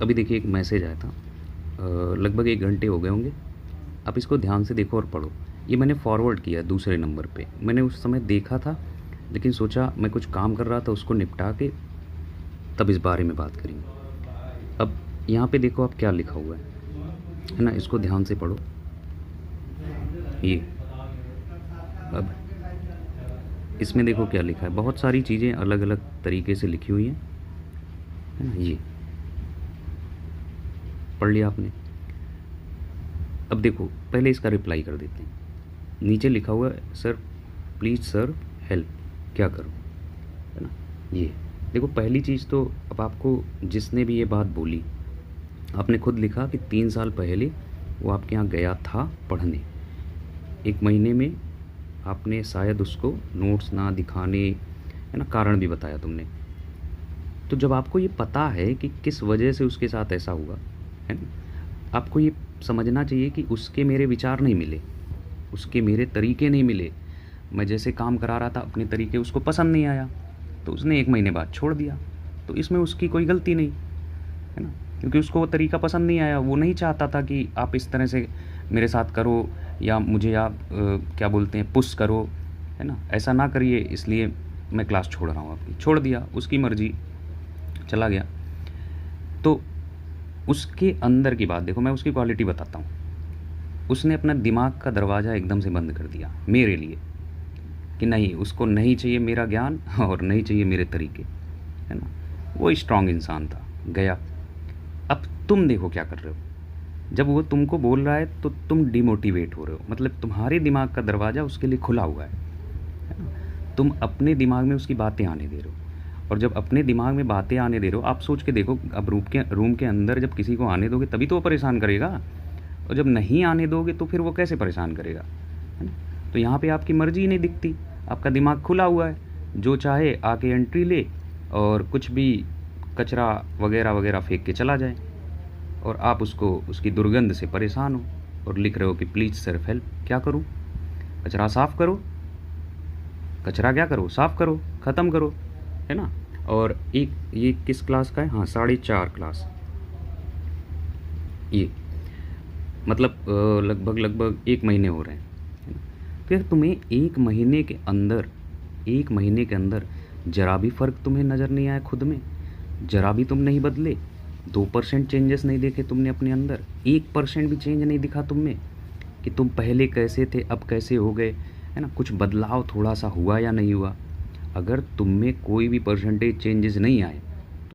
अभी देखिए एक मैसेज आया था, लगभग 1 घंटे हो गए होंगे। आप इसको ध्यान से देखो और पढ़ो। ये मैंने फॉरवर्ड किया है दूसरे नंबर पे। मैंने उस समय देखा था, लेकिन सोचा मैं कुछ काम कर रहा था, उसको निपटा के तब इस बारे में बात करेंगे। अब यहाँ पे देखो आप क्या लिखा हुआ है ना, इसको ध्यान से पढ़ो। ये अब इसमें देखो क्या लिखा है, बहुत सारी चीज़ें अलग अलग तरीके से लिखी हुई हैं, है ना। ये पढ़ लिया आपने। अब देखो पहले इसका रिप्लाई कर देते हैं। नीचे लिखा हुआ है, सर प्लीज़ सर हेल्प, क्या करूँ, है ना। ये देखो पहली चीज़ तो, अब आपको जिसने भी ये बात बोली, आपने खुद लिखा कि 3 साल पहले वो आपके यहाँ गया था पढ़ने। 1 महीने में आपने शायद उसको नोट्स ना दिखाने, है ना, कारण भी बताया तुमने। तो जब आपको ये पता है कि किस वजह से उसके साथ ऐसा हुआ, है ना, आपको ये समझना चाहिए कि उसके मेरे विचार नहीं मिले, उसके मेरे तरीके नहीं मिले। मैं जैसे काम करा रहा था अपने तरीके, उसको पसंद नहीं आया, तो उसने 1 महीने बाद छोड़ दिया। तो इसमें उसकी कोई गलती नहीं, है ना, क्योंकि उसको वो तरीका पसंद नहीं आया। वो नहीं चाहता था कि आप इस तरह से मेरे साथ करो, या मुझे आप क्या बोलते हैं, पुश करो, है ना, ऐसा ना करिए, इसलिए मैं क्लास छोड़ रहा हूँ आपकी। छोड़ दिया, उसकी मर्ज़ी, चला गया। तो उसके अंदर की बात देखो, मैं उसकी क्वालिटी बताता हूँ। उसने अपना दिमाग का दरवाज़ा एकदम से बंद कर दिया मेरे लिए, कि नहीं, उसको नहीं चाहिए मेरा ज्ञान और नहीं चाहिए मेरे तरीके, है ना। वो स्ट्रांग इंसान था, गया। अब तुम देखो क्या कर रहे हो। जब वो तुमको बोल रहा है तो तुम डिमोटिवेट हो रहे हो, मतलब तुम्हारे दिमाग का दरवाज़ा उसके लिए खुला हुआ है ना। तुम अपने दिमाग में उसकी बातें आने दे रहे हो, और जब अपने दिमाग में बातें आने दे रहे हो, आप सोच के देखो, अब रूम के अंदर जब किसी को आने दोगे तभी तो वो परेशान करेगा, और जब नहीं आने दोगे तो फिर वो कैसे परेशान करेगा, है ना। तो यहाँ पे आपकी मर्ज़ी ही नहीं दिखती, आपका दिमाग खुला हुआ है, जो चाहे आके एंट्री ले और कुछ भी कचरा वगैरह वगैरह फेंक के चला जाए, और आप उसको, उसकी दुर्गंध से परेशान हो, और लिख रहे हो कि प्लीज़ सर हेल्प। क्या करूँ? कचरा साफ़ करो, कचरा क्या करो, साफ़ करो, ख़त्म करो, है ना। और एक ये किस क्लास का है, हाँ 4.5 क्लास, ये मतलब लगभग लगभग 1 महीने हो रहे हैं, है ना। फिर तुम्हें 1 महीने के अंदर ज़रा भी फ़र्क तुम्हें नज़र नहीं आया खुद में, ज़रा भी तुम नहीं बदले, 2% चेंजेस नहीं देखे तुमने अपने अंदर, 1% भी चेंज नहीं दिखा तुम में, कि तुम पहले कैसे थे अब कैसे हो गए, है ना। कुछ बदलाव थोड़ा सा हुआ या नहीं हुआ। अगर तुम में कोई भी परसेंटेज चेंजेस नहीं आए